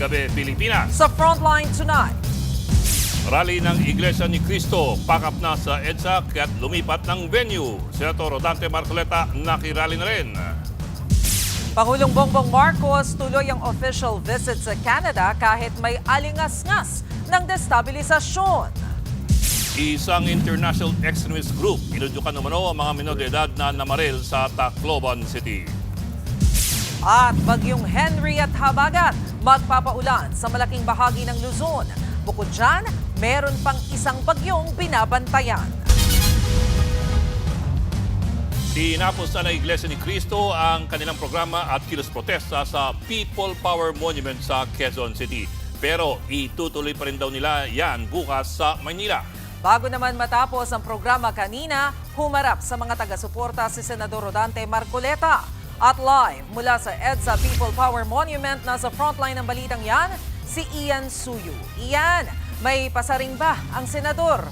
gabi, Pilipinas. Sa Frontline tonight, Rally ng Iglesia ni Cristo, pakap na sa EDSA kaya't lumipat ng venue. Senator Rodante Marcoleta nakirally na rin. Pangulong Bongbong Marcos tuloy ang official visit sa Canada kahit may alingas-ngas ng destabilisasyon. Isang international extremist group, inudyukan umano ang mga menor de edad na namaril sa Tacloban City. At bagyong Henry at Habagat magpapaulan sa malaking bahagi ng Luzon. Bukod dyan, meron pang isang bagyong binabantayan. Tinapos na ng Iglesia ni Cristo ang kanilang programa at kilos protesta sa People Power Monument sa Quezon City. Pero itutuloy pa rin daw nila yan bukas sa Maynila. Bago naman matapos ang programa kanina, humarap sa mga taga-suporta si Senador Rodante Marcoleta. At live mula sa EDSA People Power Monument na sa frontline ng balitang yan, si Ian Suyu. Ian, may pasaring ba ang senador?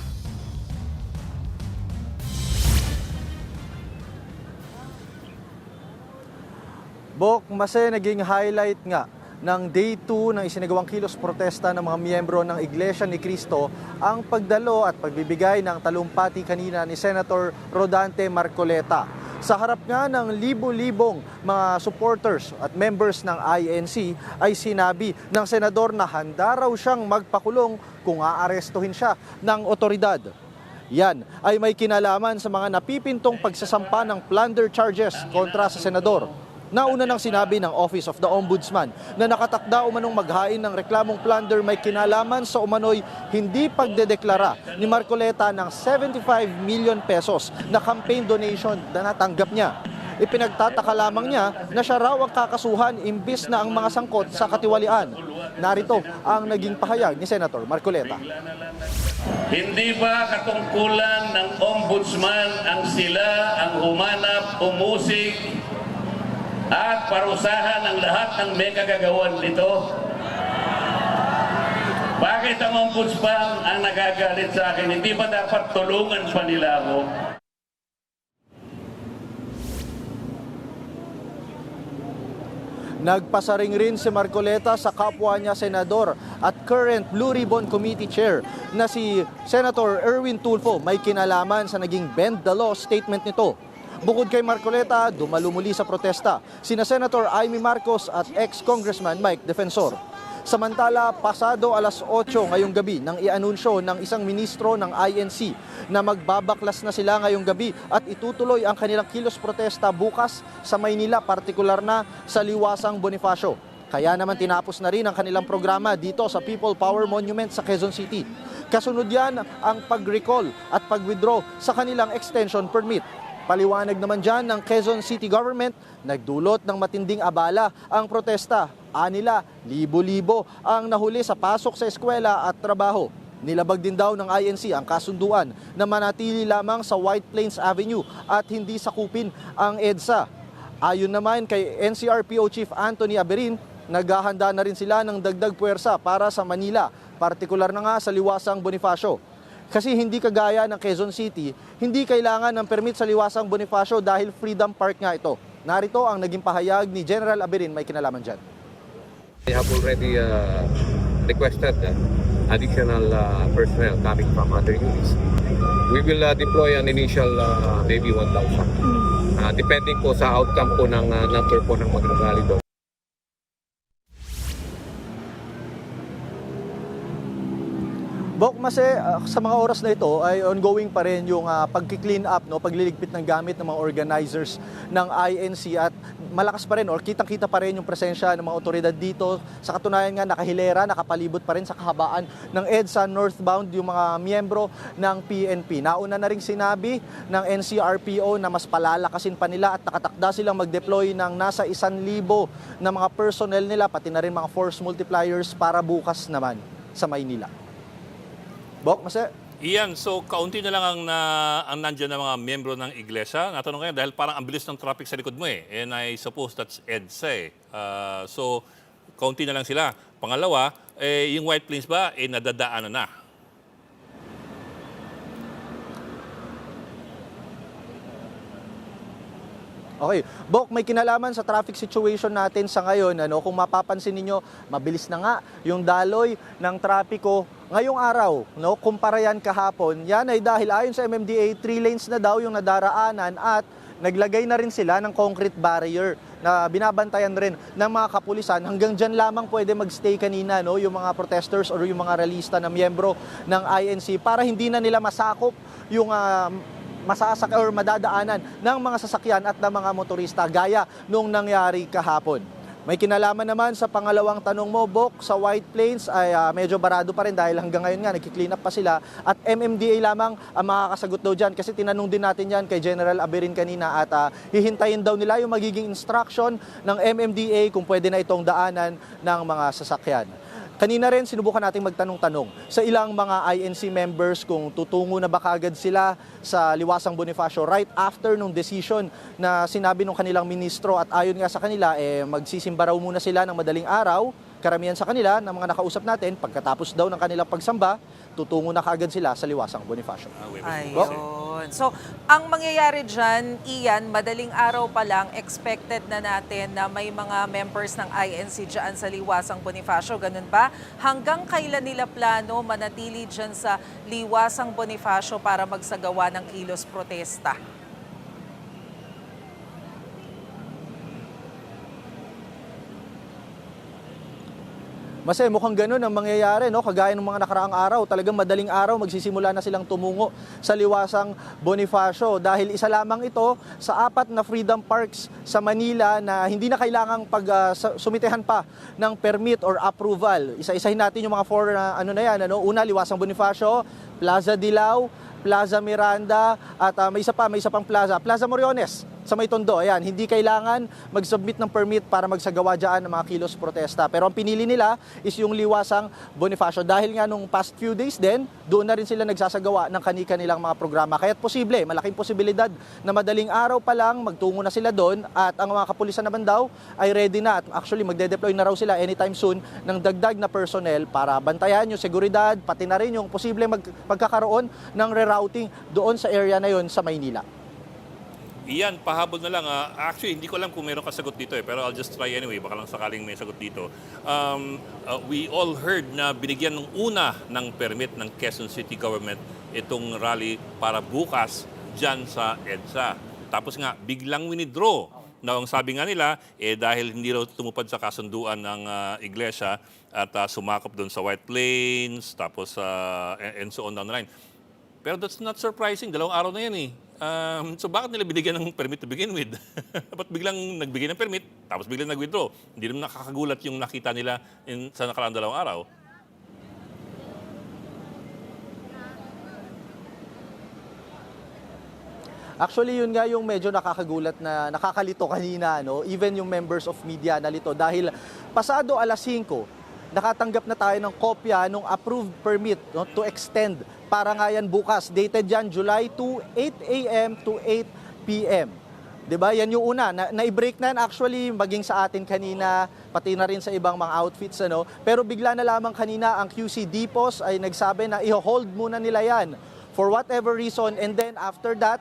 Bok, Mase, naging highlight nga ng Day 2 ng isinagawang kilos protesta ng mga miyembro ng Iglesia ni Cristo ang pagdalo at pagbibigay ng talumpati kanina ni Senator Rodante Marcoleta. Sa harap nga ng libo-libong mga supporters at members ng INC ay sinabi ng senador na handa raw siyang magpakulong kung aarestuhin siya ng otoridad. Yan ay may kinalaman sa mga napipintong pagsasampa ng plunder charges kontra sa senador. Nauna nang sinabi ng Office of the Ombudsman na nakatakda umanong maghain ng reklamong plunder may kinalaman sa umano'y hindi pagdedeklara ni Marcoleta ng 75 million pesos na campaign donation na natanggap niya. Ipinagtataka lamang niya na siya raw ang kakasuhan imbis na ang mga sangkot sa katiwalian. Narito ang naging pahayag ni Senator Marcoleta. Hindi ba katungkulan ng Ombudsman ang sila ang humanap, umusig, at parusahan ang lahat ng may kagagawan nito? Bakit ang Ombudsman ang nagagalit sa akin? Hindi ba dapat tulungan pa nila ako? Nagpasaring rin si Marcoleta sa kapwa niya senador at current Blue Ribbon Committee Chair na si Senator Erwin Tulfo may kinalaman sa naging bend the law statement nito. Bukod kay Marcoleta, dumalo muli sa protesta sina Senator Amy Marcos at ex-Congressman Mike Defensor. Samantala, pasado alas 8 ngayong gabi nang ianunsyo ng isang ministro ng INC na magbabaklas na sila ngayong gabi at itutuloy ang kanilang kilos protesta bukas sa Maynila, partikular na sa Liwasang Bonifacio. Kaya naman tinapos na rin ang kanilang programa dito sa People Power Monument sa Quezon City. Kasunod yan ang pag-recall at pag-withdraw sa kanilang extension permit. Paliwanag naman dyan ng Quezon City Government, nagdulot ng matinding abala ang protesta. Anila, libo-libo ang nahuli sa pasok sa eskwela at trabaho. Nilabag din daw ng INC ang kasunduan na manatili lamang sa White Plains Avenue at hindi sakupin ang EDSA. Ayon naman kay NCRPO Chief Anthony Aberin, naghahanda na rin sila ng dagdag puwersa para sa Manila, partikular na nga sa Liwasang Bonifacio. Kasi hindi kagaya ng Quezon City, hindi kailangan ng permit sa Liwasang Bonifacio dahil Freedom Park nga ito. Narito ang naging pahayag ni General Aberin, may kinalaman dyan. We have already requested additional personnel coming from other units. We will deploy an initial maybe 1,000. Depending po sa outcome po ng number po ng mag-rally doon. Bok, Mase, sa mga oras na ito ay ongoing pa rin yung pag-clean up, no, pagliligpit ng gamit ng mga organizers ng INC at malakas pa rin or kitang-kita pa rin yung presensya ng mga otoridad dito. Sa katunayan nga, nakahilera, nakapalibot pa rin sa kahabaan ng EDSA northbound yung mga miyembro ng PNP. Nauna na rin sinabi ng NCRPO na mas palalakasin pa nila at nakatakda silang mag-deploy ng nasa 1,000 na mga personnel nila, pati na rin mga force multipliers para bukas naman sa Maynila. Bok, Mase? Iyan, so kaunti na lang ang nandyan ng mga miyembro ng iglesia. Natanong kayo dahil parang ang bilis ng traffic sa likod mo eh. And I suppose that's EDSA eh. So, kaunti na lang sila. Pangalawa, yung White Plains ba, nadadaanan na. Okay. Bok, may kinalaman sa traffic situation natin sa ngayon. Kung mapapansin ninyo, mabilis na nga yung daloy ng trapiko ngayong araw. Kumpara yan kahapon. Yan ay dahil ayon sa MMDA, 3 lanes na daw yung nadaraanan at naglagay na rin sila ng concrete barrier na binabantayan rin ng mga kapulisan. Hanggang dyan lamang pwede magstay kanina yung mga protesters or yung mga ralista na miyembro ng INC para hindi na nila masakop yung or madadaanan ng mga sasakyan at ng mga motorista gaya nung nangyari kahapon. May kinalaman naman sa pangalawang tanong mo, Bok, sa White Plains ay medyo barado pa rin dahil hanggang ngayon nga nagki-clean up pa sila at MMDA lamang ang makakasagot daw dyan kasi tinanong din natin yan kay General Aberin kanina at hihintayin daw nila yung magiging instruction ng MMDA kung pwede na itong daanan ng mga sasakyan. Kanina rin sinubukan nating magtanong-tanong sa ilang mga INC members kung tutungo na ba kagad sila sa Liwasang Bonifacio right after nung decision na sinabi ng kanilang ministro at ayon nga sa kanila magsisimba raw muna sila ng madaling araw. Karamihan sa kanila ng mga nakausap natin pagkatapos daw ng kanilang pagsamba, tutungo na kagad sila sa Liwasang Bonifacio. Ayun. So, ang mangyayari dyan, Ian, madaling araw pa lang, expected na natin na may mga members ng INC dyan sa Liwasang Bonifacio. Ganun ba? Hanggang kailan nila plano manatili dyan sa Liwasang Bonifacio para magsagawa ng kilos protesta? Mas mukhang ganun ang mangyayari, kagaya ng mga nakaraang araw. Talagang madaling araw magsisimula na silang tumungo sa Liwasang Bonifacio dahil isa lamang ito sa 4 na freedom parks sa Manila na hindi na kailangang sumitehan pa ng permit or approval. Isa-isahin natin yung mga 4 na yan. Una, Liwasang Bonifacio, Plaza Dilao, Plaza Miranda at may isa pang plaza, Plaza Moriones sa May Tondo. Ayan, hindi kailangan mag-submit ng permit para magsagawa dyan ng mga kilos protesta. Pero ang pinili nila is yung Liwasang Bonifacio dahil nga nung past few days din, doon na rin sila nagsasagawa ng kani-kanilang mga programa. Kaya't posible, malaking posibilidad na madaling araw pa lang magtungo na sila doon at ang mga kapulisan naman daw ay ready na. At actually, magde-deploy na raw sila anytime soon ng dagdag na personnel para bantayan yung seguridad, pati na rin yung posible magkakaroon ng rerouting doon sa area na yon sa Maynila. Iyan, pahabol na lang. Actually, hindi ko alam kung meron kasagot dito pero I'll just try anyway. Baka lang sakaling may sagot dito. We all heard na binigyan ng una ng permit ng Quezon City Government itong rally para bukas dyan sa EDSA. Tapos nga, biglang winidraw. Na ang sabi nga nila, dahil hindi raw tumupad sa kasunduan ng iglesia at sumakop doon sa White Plains, tapos and so on down the line. Pero that's not surprising. 2 araw na yan so bakit nila binigyan ng permit to begin with? Ba't biglang nagbigay ng permit, tapos biglang nag-withdraw? Hindi naman nakakagulat yung nakita nila sa nakaraang 2 araw. Actually, yun nga yung medyo nakakagulat na nakakalito kanina. Even yung members of media nalito dahil pasado 5:00, nakatanggap na tayo ng kopya ng approved permit to extend para nga yan bukas. Dated yan July 2, 8 a.m. to 8 p.m. Diba? Yan yung una. Na-break na yan actually maging sa atin kanina, pati na rin sa ibang mga outfits. Pero bigla na lamang kanina ang QC Depots ay nagsabi na i-hold muna nila yan for whatever reason. And then after that,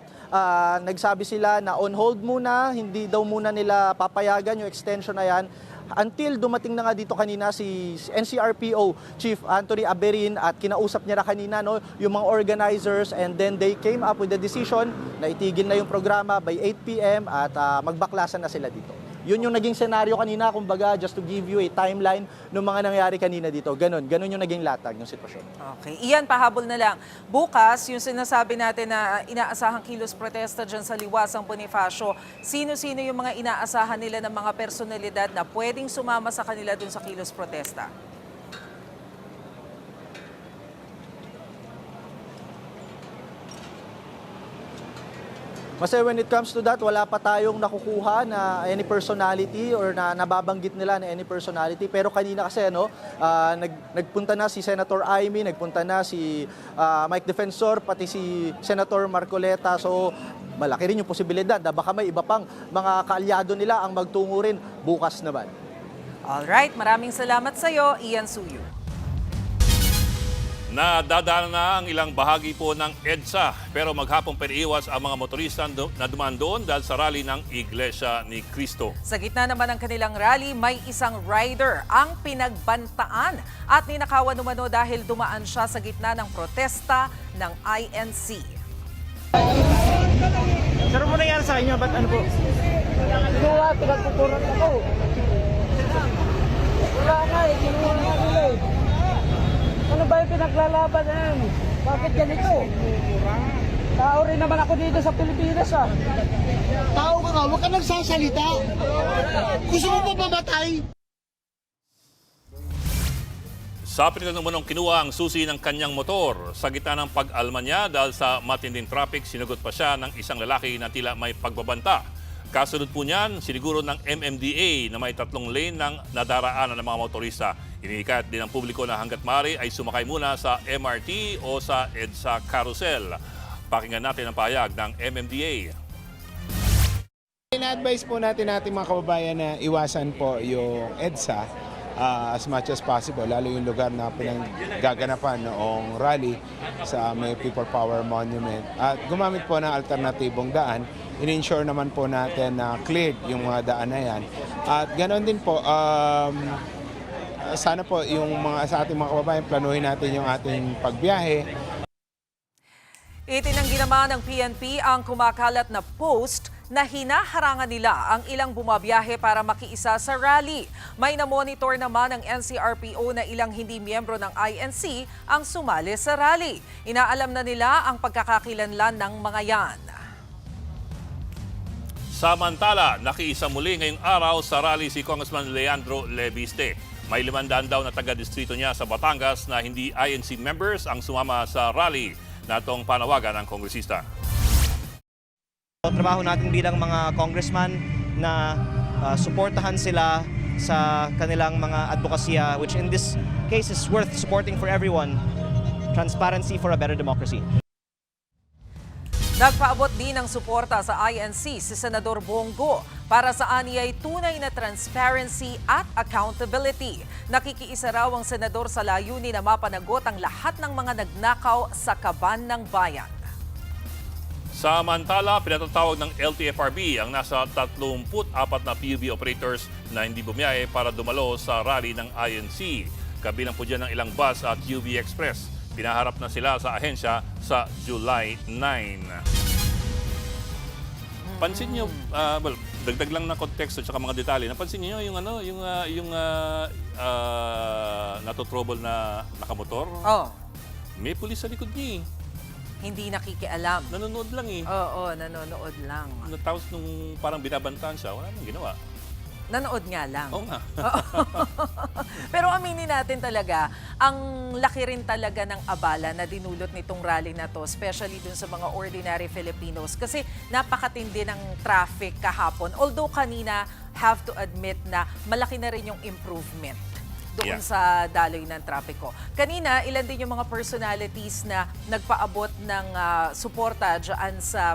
nagsabi sila na on hold muna, hindi daw muna nila papayagan yung extension na yan. Until dumating na nga dito kanina si NCRPO Chief Anthony Aberin at kinausap niya na kanina yung mga organizers and then they came up with the decision na itigil na yung programa by 8 p.m. at magbaklasan na sila dito. Yun yung naging senaryo kanina, kumbaga just to give you a timeline ng mga nangyari kanina dito. Ganun yung naging latag ng sitwasyon. Okay. Iyan, pahabol na lang. Bukas, yung sinasabi natin na inaasahang kilos protesta dyan sa Liwasang Bonifacio, sino-sino yung mga inaasahan nila ng mga personalidad na pwedeng sumama sa kanila dun sa kilos protesta? Kasi when it comes to that, wala pa tayong nakukuha na any personality or na nababanggit nila na any personality. Pero kanina kasi nagpunta na si Senator Amy, nagpunta na si Mike Defensor, pati si Senator Marcoleta. So malaki rin yung posibilidad na baka may iba pang mga kaalyado nila ang magtungo rin bukas naman. Alright, maraming salamat sa iyo, Ian Suyu. Nadadaan na ang ilang bahagi po ng EDSA pero maghapong piniiwas ang mga motorista na dumaan doon dahil sa rally ng Iglesia ni Cristo. Sa gitna naman ng kanilang rally, may isang rider ang pinagbantaan at ninakawan umano dahil dumaan siya sa gitna ng protesta ng INC. Sir, ano nangyari sa inyo? Ba't ano po? Ginawa, pinagpupuran ako. Wala nga eh, ginawa nga nila eh. Ano ba yung pinaglalaban na yan? Bakit ganito? Tao rin naman ako dito sa Pilipinas ah. Tao ka nga, huwag ka nagsasalita. Gusto mo pa mamatay? Sa pinilang umunong kinuha ang susi ng kanyang motor. Sa gitna ng pag-alma niya dahil sa matinding traffic, sinagot pa siya ng isang lalaki na tila may pagbabanta. Kasunod po niyan, siniguro ng MMDA na may 3 lane ng nadaraanan ng mga motorista. Iniikat din ng publiko na hanggat maaari ay sumakay muna sa MRT o sa EDSA Carousel. Pakinggan natin ang pahayag ng MMDA. Ina-advise po natin mga kababayan na iwasan po yung EDSA as much as possible, lalo yung lugar na pinanggaganapan noong rally sa may People Power Monument. At gumamit po ng alternatibong daan, in-ensure naman po natin na cleared yung mga daan na yan. At ganoon din po, sana po yung sa ating mga kababayan, planuhin natin yung ating pagbiyahe. Itinanggi naman ng PNP ang kumakalat na post na hinaharangan nila ang ilang bumabiyahe para makiisa sa rally. May na-monitor naman ng NCRPO na ilang hindi miyembro ng INC ang sumali sa rally. Inaalam na nila ang pagkakakilanlan ng mga yan. Samantala, nakiisa muli ngayong araw sa rally si Congressman Leandro Leviste. May 500 daw na taga-distrito niya sa Batangas na hindi INC members ang sumama sa rally na itong panawagan ng kongresista. Trabaho natin bilang mga congressman na suportahan sila sa kanilang mga advokasya, which in this case is worth supporting for everyone. Transparency for a better democracy. Nagpaabot din ng suporta sa INC si Senador Bongo para sa aniyay tunay na transparency at accountability. Nakikiisa raw ang senador sa layunin na mapanagot ang lahat ng mga nagnakaw sa kaban ng bayan. Samantala, pinatatawag ng LTFRB ang nasa 34 na PUV operators na hindi bumiyahe para dumalo sa rally ng INC. Kabilang po dyan ng ilang bus at UV Express. Pinaharap na sila sa ahensya sa July 9. Pansin nyo, dagdag lang na konteksto at mga detalye. Napansin niyo yung natotrouble na nakamotor? Oh, May pulis sa likod niya eh. hindi nakikialam. Nanonood lang eh. Oo, nanonood lang. Tapos nung parang binabantaan siya, wala nang ginawa. Nanood nga lang. Oo nga. Pero aminin natin talaga, ang laki rin talaga ng abala na dinulot nitong rally na to, especially dun sa mga ordinary Filipinos. Kasi napakatindi ng traffic kahapon. Although kanina, have to admit na malaki na rin yung improvement doon sa daloy ng trapiko. Kanina, ilan din yung mga personalities na nagpaabot ng suporta dyan sa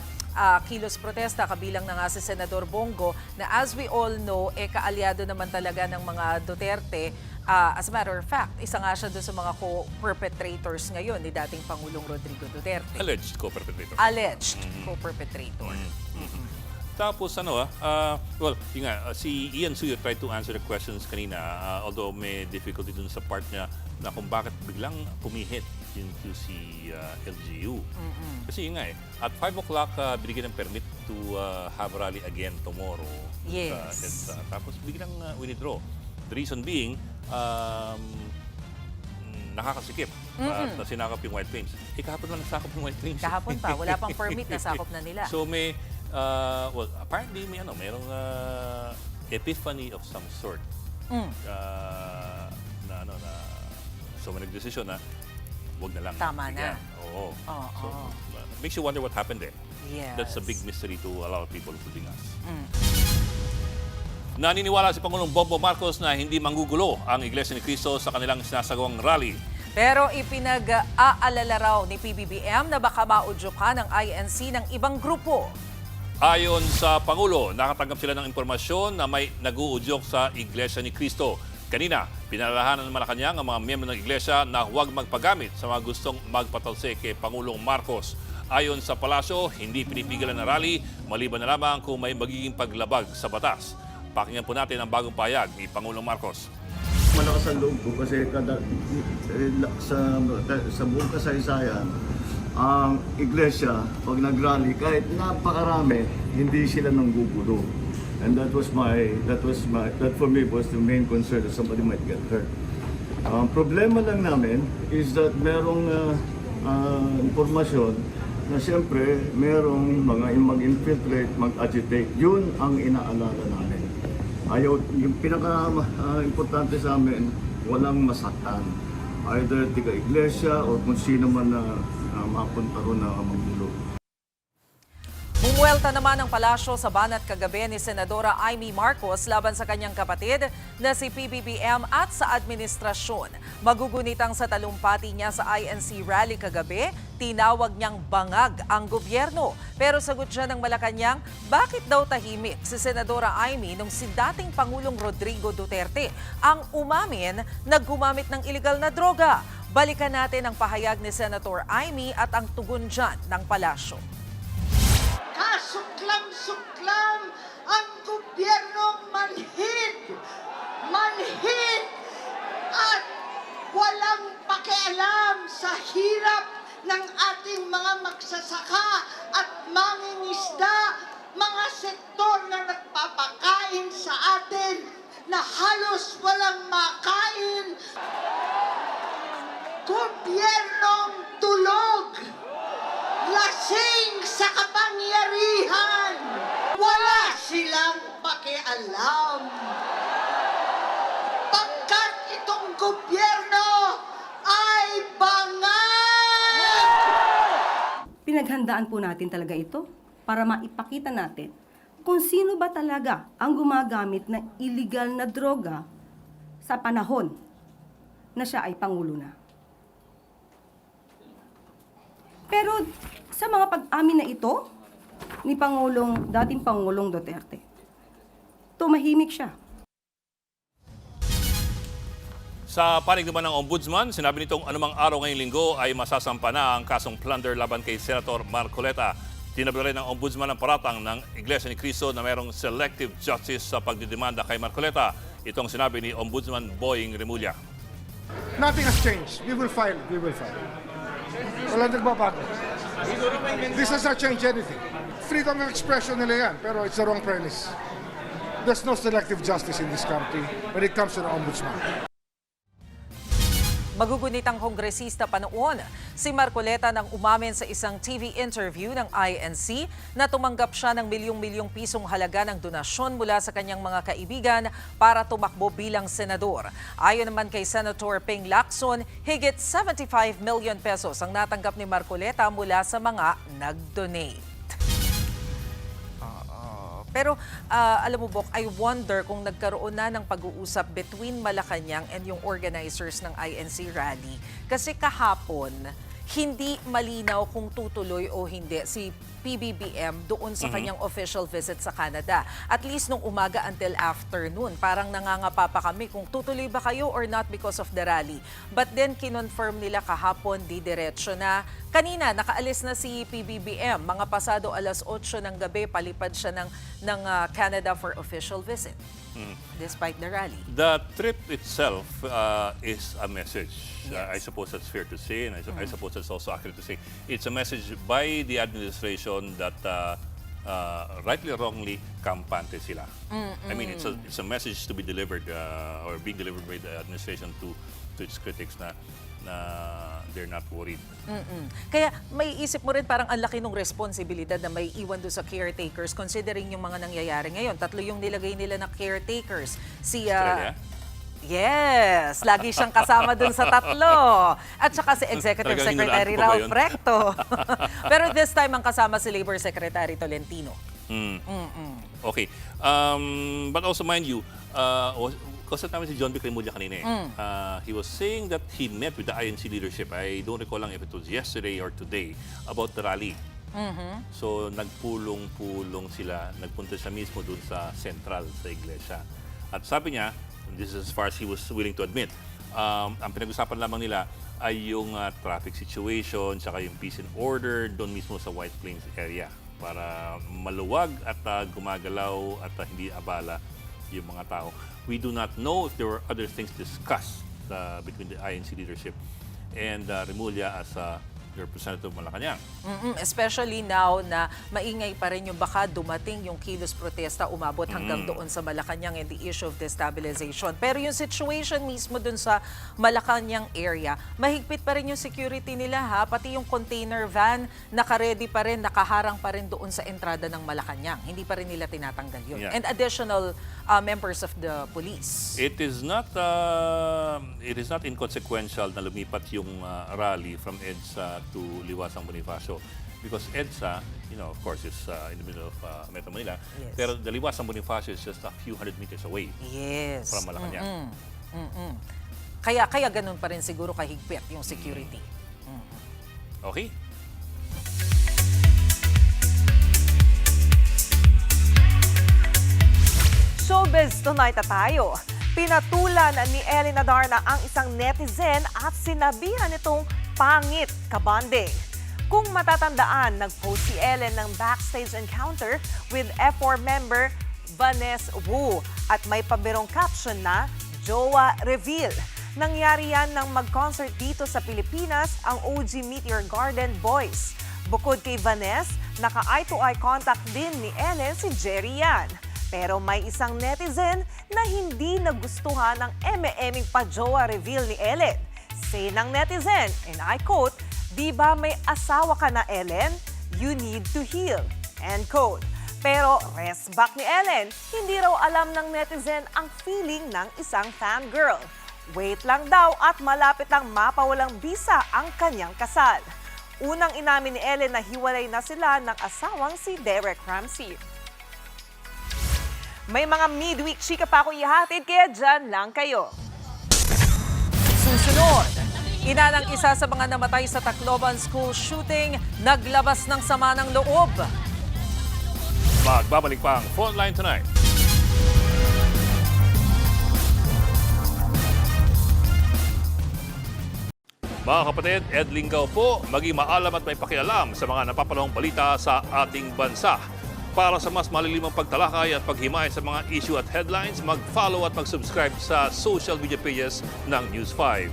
kilos protesta, kabilang na nga si Senador Bongo, na as we all know, kaalyado naman talaga ng mga Duterte. As a matter of fact, isa nga siya doon sa mga co-perpetrators ngayon ni dating Pangulong Rodrigo Duterte. Alleged co-perpetrator. Alleged co-perpetrator. Tapos si Ian Suyo tried to answer the questions kanina, although may difficulty dun sa part niya na kung bakit biglang pumihit yung si LGU. Kasi yun nga at 5 o'clock binigyan ng permit to have rally again tomorrow. Yes. Tapos biglang withdraw. The reason being, nakakasikip at sinakop yung White Plains. Kahapon lang nasakop yung White Plains. Kahapon pa, wala pang permit, nasakop na nila. So may apparently merong epiphany of some sort. So may nagdesisyon na wag na lang. Tama na. Oo. So Oo. makes you wonder what happened there. Yes. That's a big mystery to a lot of people, including us. Naniniwala si Pangulong Bongbong Marcos na hindi manggugulo ang Iglesia ni Cristo sa kanilang sinasagawang rally. Pero ipinag-aalala raw ni PBBM na baka maudyukan ang INC ng ibang grupo. Ayon sa Pangulo, nakatanggap sila ng impormasyon na may nag-uudyok sa Iglesia ni Cristo. Kanina, Pinalalahanan ng Malacanang ang mga miyembro ng iglesia na huwag magpagamit sa mga gustong magpatalsik kay Pangulong Marcos. Ayon sa palasyo, hindi pinipigilan ng rally, maliban na lamang kung may magiging paglabag sa batas. Pakinggan po natin ang bagong pahayag ni Pangulong Marcos. Malakas ang loob ko kasi sa buong kasaysayan, ang iglesia, pag nag-rally, kahit napakarami, hindi sila nanggugulo. And that for me was the main concern that somebody might get hurt. Ang problema lang namin is that merong impormasyon na siyempre merong mga mag-infiltrate, mag-agitate. Yun ang inaalala namin. Ayaw, yung pinaka-importante sa amin, walang masaktan. Either tiga-iglesia o kung sino man na mapunta ro na magulo. Bumuelta naman ang palasyo sa banat kagabi ni Senadora Amy Marcos laban sa kanyang kapatid na si PBBM at sa administrasyon. Magugunitang sa talumpati niya sa INC rally kagabi, tinawag niyang bangag ang gobyerno. Pero sagot siya ng Malacanang, bakit daw tahimik si Senadora Amy nung si dating Pangulong Rodrigo Duterte ang umamin na gumamit ng iligal na droga? Balikan natin ang pahayag ni Senator Amy at ang tugon dyan ng palasyo. Kasuklam-suklam ang gobyernong manhid at walang pakialam sa hirap ng ating mga magsasaka at mangingisda, mga sektor na nagpapakain sa atin na halos walang makain. Gobyernong tulog, lasing sa kapangyarihan, wala silang pakialam. Pagkat itong gobyerno ay bangag! Pinaghandaan po natin talaga ito para maipakita natin kung sino ba talaga ang gumagamit ng illegal na droga sa panahon na siya ay Pangulo na. Pero sa mga pag-amin na ito ni dating Pangulong Duterte, tumahimik siya. Sa panig naman ng Ombudsman, sinabi nitong anumang araw ngayong linggo ay masasampa na ang kasong plunder laban kay Senator Marcoleta. Tinabla rin ng Ombudsman ang paratang ng Iglesia ni Cristo na mayroong selective justice sa pagdidemanda kay Marcoleta. Itong sinabi ni Ombudsman Boying Remulla. Nothing has changed. We will file. Wala nagbabago. This does not change anything. Freedom of expression nila yan, pero it's the wrong premise. There's no selective justice in this country when it comes to the ombudsman. Magugunitang kongresista pa noon, si Marcoleta nang umamin sa isang TV interview ng INC na tumanggap siya ng milyong-milyong pisong halaga ng donasyon mula sa kanyang mga kaibigan para tumakbo bilang senador. Ayon naman kay Senator Ping Lacson, higit 75 million pesos ang natanggap ni Marcoleta mula sa mga nag-donate. Pero alam mo, Bok, I wonder kung nagkaroon na ng pag-uusap between Malacanang and yung organizers ng INC rally. Kasi kahapon, hindi malinaw kung tutuloy o hindi si PBBM doon sa kanyang official visit sa Canada. At least nung umaga until afternoon, parang nangangapa pa kami kung tutuloy ba kayo or not because of the rally. But then kinonfirm nila kahapon, diretso na. Kanina, nakaalis na si PBBM. Mga pasado alas 8 ng gabi, palipad siya ng Canada for official visit. Despite the rally. The trip itself is a message. I suppose that's fair to say, and I suppose that's also accurate to say. It's a message by the administration that rightly or wrongly, kampante sila. I mean, it's a message to be delivered or being delivered by the administration to its critics na they're not worried. Kaya may isip mo rin parang ang laki ng responsibilidad na may iwan doon sa caretakers considering yung mga nangyayari ngayon. 3 yung nilagay nila na caretakers. Si Australia? Yes, lagi siyang kasama dun sa 3. At saka si Executive Talagang Secretary hinulaan ko ba Ralph yun? Recto. Pero this time ang kasama si Labor Secretary Tolentino. Okay. But also mind you, kasi namin si John Vic Remulla kanina he was saying that he met with the INC leadership. I don't recall lang if it was yesterday or today about the rally. So nagpulong-pulong sila, nagpunta siya mismo dun sa central, sa iglesia. At sabi niya This is as far as he was willing to admit. Ang pinag-usapan lamang nila ay yung traffic situation, saka yung peace and order doon mismo sa White Plains area para maluwag at gumagalaw at hindi abala yung mga tao. We do not know if there were other things discussed between the INC leadership and Remulla as the representative of Malacanang. Especially now na maingay pa rin yung baka dumating yung kilos protesta, umabot hanggang doon sa Malacanang and the issue of destabilization. Pero yung situation mismo doon sa Malacanang area, mahigpit pa rin yung security nila ha, pati yung container van naka-ready pa rin, nakaharang pa rin doon sa entrada ng Malacanang. Hindi pa rin nila tinatanggal yun. Yeah. And additional members of the police. It is not inconsequential na lumipat yung rally from EDSA to Liwasang Bonifacio because EDSA, of course, is in the middle of Metro Manila. Yes. Pero the Liwasang Bonifacio is just a few hundred meters away Yes. from Malacanang. Kaya ganun pa rin siguro kahigpit yung security. Okay? Showbiz tonight na tayo. Pinatulan ni Ellen Adarna ang isang netizen at sinabihan itong pangit kabande. Kung matatandaan, nag-post si Ellen ng backstage encounter with F4 member Vanessa Wu at may pabirong caption na Jowa Reveal. Nangyari yan nang mag-concert dito sa Pilipinas ang OG Meteor Garden Boys. Bukod kay Vanessa, naka-eye-to-eye contact din ni Ellen si Jerry Yan. Pero may isang netizen na hindi nagustuhan ang eme-eming pa-jowa reveal ni Ellen. Say ng netizen, and I quote, "Di ba may asawa ka na, Ellen? You need to heal." End quote. Pero rest back ni Ellen, hindi raw alam ng netizen ang feeling ng isang fangirl. Wait lang daw at malapit lang mapawalang bisa ang kanyang kasal. Unang inamin ni Ellen na hiwalay na sila ng asawang si Derek Ramsey. May mga midweek chika pa ako ihatid, kaya dyan lang kayo. Susunod, ina ng isa sa mga namatay sa Tacloban school shooting, naglabas ng sama ng loob. Magbabalik pa ang Frontline Tonight. Mga kapatid, Ed Lingaw po, maging maalam at may pakialam sa mga napapanahong balita sa ating bansa. Para sa mas malilimang pagtalakay at paghimay sa mga issue at headlines, mag-follow at mag-subscribe sa social media pages ng News 5.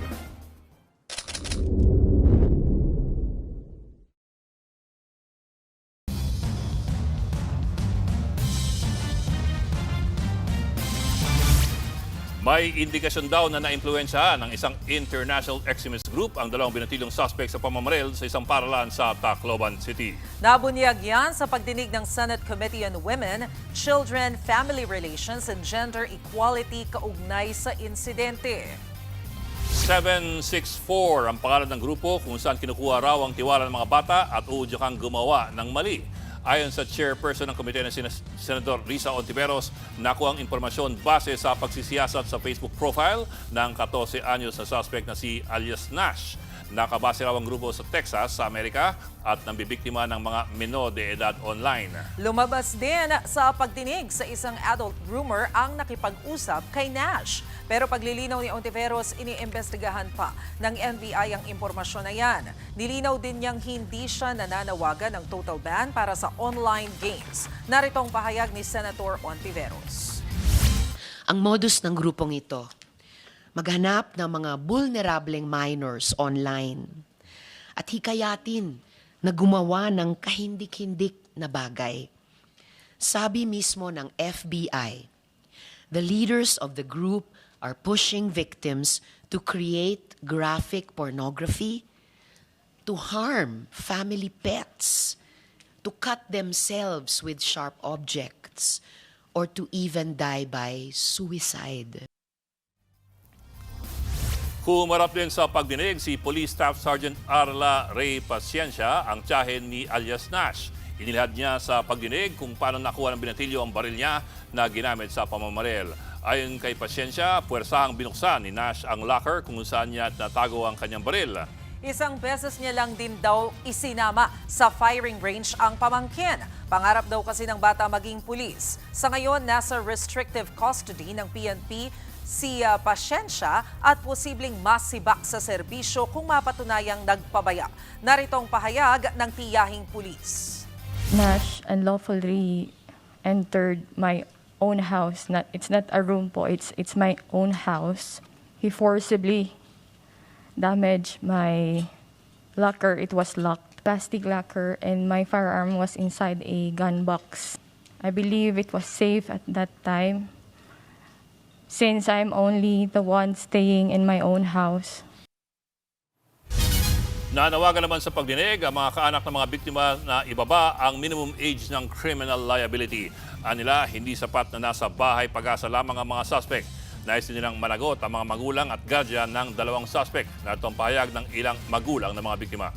May indikasyon daw na naimpluwensyahan ng isang international extremist group ang dalawang binatilyong suspect sa pamamaril sa isang paralan sa Tacloban City. Nabunyag yan sa pagdinig ng Senate Committee on Women, Children, Family Relations and Gender Equality kaugnay sa insidente. 764 ang pangalan ng grupo kung saan kinukuha raw ang tiwala ng mga bata at uudyakang gumawa ng mali. Ayon sa chairperson ng komite na Senador Risa Ontiveros, nakuha ang impormasyon base sa pagsisiyasat sa Facebook profile ng 14 anyos na suspect na si alias Nash. Nakabase raw ang grupo sa Texas, sa Amerika at nambibiktima ng mga menor de edad online. Lumabas din sa pagdinig sa isang adult groomer ang nakipag-usap kay Nash. Pero paglilinaw ni Ontiveros, iniimbestigahan pa ng NBI ang impormasyon na yan. Nilinaw din niyang hindi siya nananawagan ng total ban para sa online games. Narito ang pahayag ni Senator Ontiveros. Ang modus ng grupong ito, maghanap ng mga vulnerableng minors online at hikayatin na gumawa ng kahindik-hindik na bagay. Sabi mismo ng FBI, the leaders of the group are pushing victims to create graphic pornography, to harm family pets, to cut themselves with sharp objects, or to even die by suicide. Humarap din sa pagdinig si Police Staff Sergeant Arla Ray Paciencia, ang tiyahin ni alias Nash. Inilahad niya sa pagdinig kung paano nakuha ng binatilyo ang baril niya na ginamit sa pamamaril. Ayon kay Paciencia, puwersahang binuksan ni Nash ang locker kung saan niya natago ang kanyang baril. Isang beses niya lang din daw isinama sa firing range ang pamangkin. Pangarap daw kasi ng bata maging pulis. Sa ngayon, nasa restrictive custody ng PNP si Pasyensya at posibleng masibak sa serbisyo kung mapatunayang nagpabaya. Narito ang pahayag ng tiyahing pulis. Nash unlawfully entered my own house. It's not a room po, it's my own house. He forcibly damaged my locker. It was locked, plastic locker, and my firearm was inside a gun box. I believe it was safe at that time since I'm only the one staying in my own house. Nanawagan naman sa pagdinig ang mga kaanak ng mga biktima na ibaba ang minimum age ng criminal liability. Anila, hindi sapat na nasa bahay pag-asa lamang ang mga suspect. Nais din nilang managot ang mga magulang at guardian ng dalawang suspect. Narito ang pahayag ng ilang magulang ng mga biktima.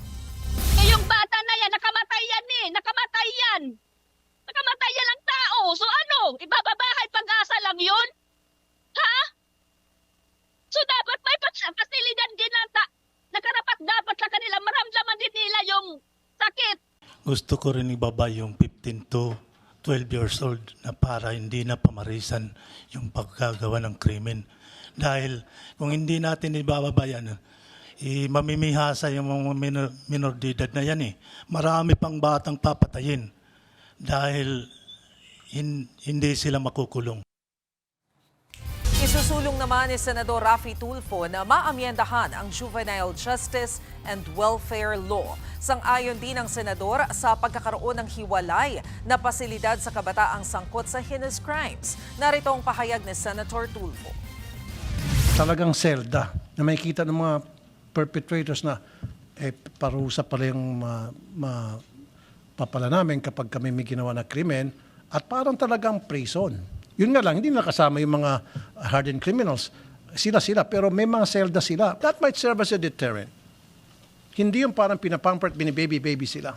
Yung bata na yan, nakamatay yan eh. Nakamatay yan. Nakamatay yan ang tao. So ano, ibababahay pag-asa lang yun? Ha? So dapat may pasilidad din nakarapat dapat sa kanila. Maramdaman din nila yung sakit. Gusto ko rin ibaba yung 15 to 12 years old na para hindi na pamarisan yung pagkagawa ng krimen. Dahil kung hindi natin ibababa yan, mamimihasa yung mga minor de edad na yan eh. Marami pang batang papatayin dahil hindi sila makukulong. Isusulong naman ni Senador Raffy Tulfo na maamyendahan ang Juvenile Justice and Welfare Law. Sang-ayon din ang senador sa pagkakaroon ng hiwalay na pasilidad sa kabataang sangkot sa heinous crimes. Narito ang pahayag ni Senator Tulfo. Talagang selda na makikita ng mga perpetrators na parusa pala yung papala namin kapag kami may ginawa na krimen at parang talagang prison. Yun nga lang, hindi nakasama yung mga hardened criminals. Sila, pero may mga selda sila. That might serve as a deterrent. Hindi yung parang pinapampert, binibaby-baby sila.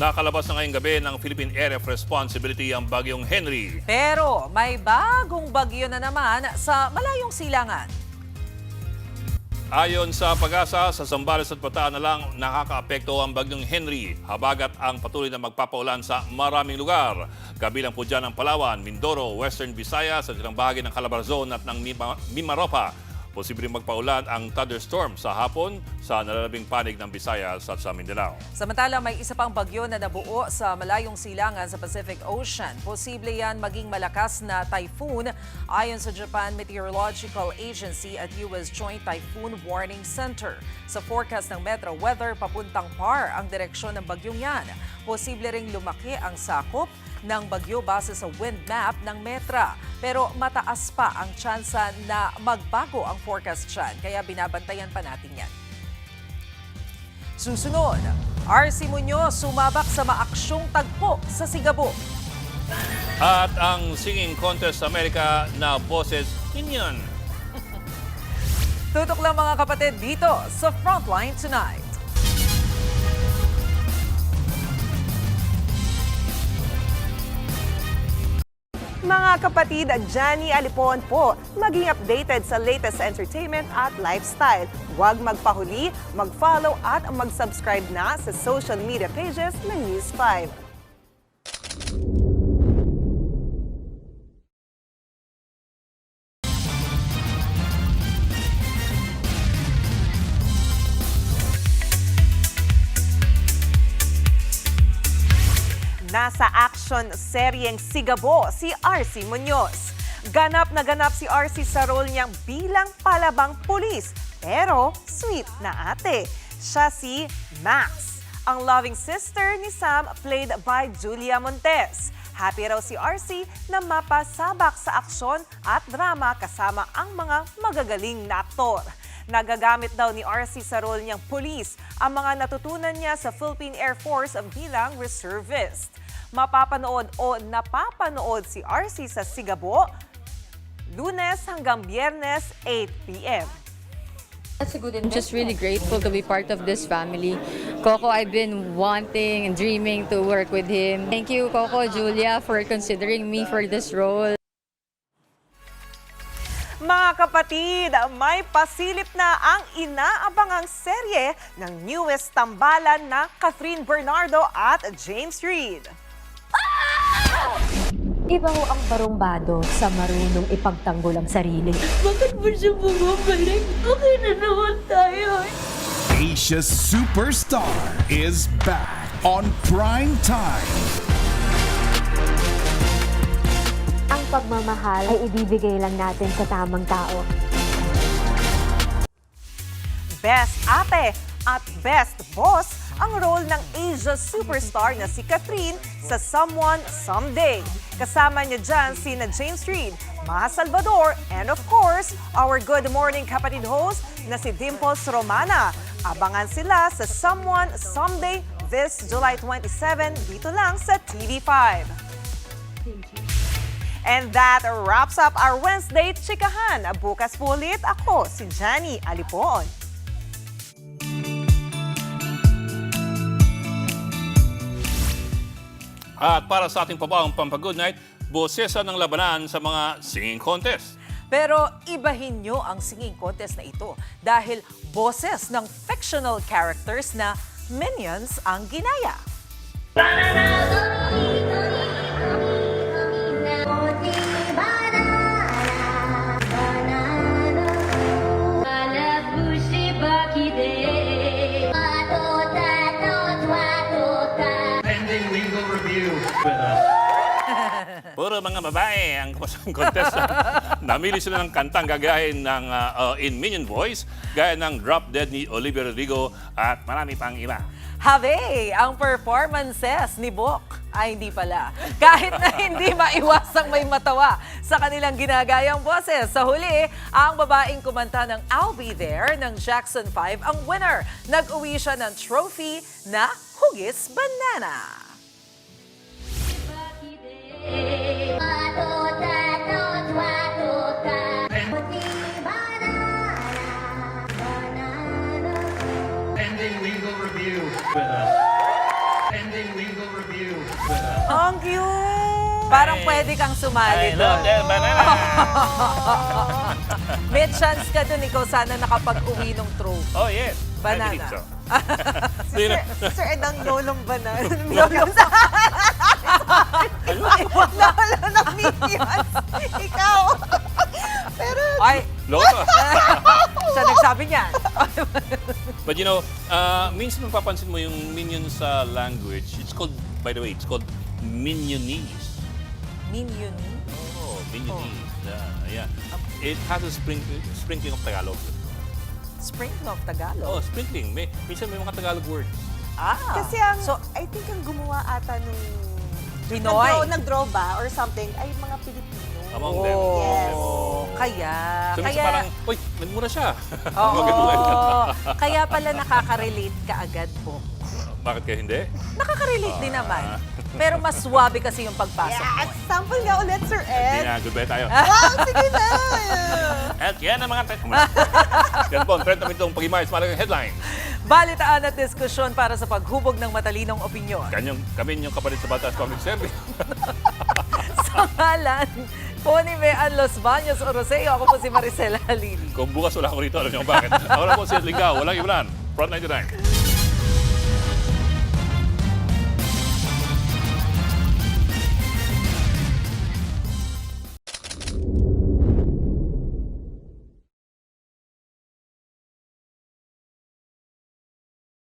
Nakalabas na ngayong gabi ng Philippine Area of Responsibility ang bagyong Henry. Pero may bagong bagyo na naman sa malayong silangan. Ayon sa Pag-asa, sa Zambales at Bataan na lang nakakaapekto ang bagyong Henry. Habagat ang patuloy na magpapaulan sa maraming lugar. Kabilang po dyan ang Palawan, Mindoro, Western Visayas at ilang bahagi ng Calabarzon at ng Mimaropa. Posibleng magpaulan ang thunderstorm sa hapon sa nalalabing panig ng Visayas at sa Mindanao. Samantala, may isa pang bagyo na nabuo sa malayong silangan sa Pacific Ocean. Posible yan maging malakas na typhoon ayon sa Japan Meteorological Agency at US Joint Typhoon Warning Center. Sa forecast ng Metro Weather, papuntang PAR ang direksyon ng bagyong yan. Posible ring lumaki ang sakop ng bagyo base sa wind map ng Metra. Pero mataas pa ang tsansa na magbago ang forecast dyan, kaya binabantayan pa natin yan. Susunod, RC Muñoz sumabak sa maaksyong tagpo sa Sigabo. At ang Singing Contest America na boses Inyon. Tutok lang mga kapatid dito sa Frontline Tonight. Mga kapatid, Johnny Alipon po, maging updated sa latest entertainment at lifestyle. Huwag magpahuli, mag-follow at mag-subscribe na sa social media pages ng News 5. Nasa action seryeng Sigabo si RC Muñoz. Ganap na ganap si RC sa role niyang bilang palabang pulis, pero sweet na ate. Siya si Max, ang loving sister ni Sam played by Julia Montes. Happy raw si RC na mapasabak sa aksyon at drama kasama ang mga magagaling na aktor. Nagagamit daw ni RC sa role niyang pulis ang mga natutunan niya sa Philippine Air Force bilang reservist. Mapapanood o napapanood si RC sa Sigabo, Lunes hanggang Biyernes, 8 p.m. I'm just really grateful to be part of this family. Coco, I've been wanting and dreaming to work with him. Thank you, Coco, Julia, for considering me for this role. Mga kapatid, may pasilip na ang inaabangang serye ng newest tambalan na Catherine Bernardo at James Reid. Iba ho ang barumbado sa marunong ipagtanggol ang sarili. Bakit mo siya bumabalik? Okay na naman tayo. Asia's Superstar is back on prime time. Ang pagmamahal ay ibibigay lang natin sa tamang tao. Best ate at best boss ang role ng Asia superstar na si Catherine sa Someone Someday. Kasama niya dyan sina James Reid, Maha Salvador, and of course, our Good Morning kapatid host na si Dimples Romana. Abangan sila sa Someone Someday this July 27 dito lang sa TV5. And that wraps up our Wednesday Chikahan. Bukas po ulit ako, si Johnny Alipon. At para sa ating pabawang Pampa-Good Night, bosesa ng labanan sa mga singing contest. Pero ibahin nyo ang singing contest na ito dahil boses ng fictional characters na minions ang ginaya. Puro mga babae ang kumasang contest. Namili sila ng kantang gagahin ng in Minion Voice, gaya ng Drop Dead ni Olivia Rodrigo at marami pang iba. Have! Ang performances ni Bok ay hindi pala. Kahit na hindi maiwasang may matawa sa kanilang ginagayang boses. Sa huli, ang babaeng kumanta ng I'll Be There ng Jackson 5 ang winner. Nag-uwi siya ng trophy na Hugis Banana. Ang cute! Parang pwede kang sumali doon. May chance ka doon, ikaw sana nakapag-uwi ng trophy. Oh, yes. Banana. I believe so. Sir Edang lolong banana. Lolong sa... Lolo ng minions. Ikaw. Pero... Ay, lolo. Siya nagsabi niyan. But you know, minsan mapapansin mo yung minion sa language, it's called, by the way, it's called Minionese. Minionese? Oh, Minionese. Yeah. It has a sprinkling of Tagalog. Sprinkling of Tagalog? Oh, sprinkling. Minsan may mga Tagalog words. Kasi ang, I think ang gumawa ata nung Pinoy. nag-draw ba or something ay mga Pilipino. Among them. Yes. Kaya. So, minsan parang, uy, nagmura siya. Oo. Kaya pala nakaka-relate ka agad po. Bakit kaya hindi? Nakaka-relate din naman. Pero mas swabe kasi yung pagpasok mo. Yes! Sample nga ulit, Sir Hindi Ed. na, goodbye tayo. Wow, sige na! At yan ang mga trend. Yan po, ang trend namin itong pag-imayos. Maraming headline. Balitaan at diskusyon para sa paghubog ng matalinong opinyon. Kami yung kapalit sa Batas Public Service. Sa ngalan po ni Mean Los Baños Oroseo, ako po si Maricela Halili. Kung bukas wala ako rito, alam niyo kung bakit. Ako na po si Ed Ligao, walang iwanan. Front 99.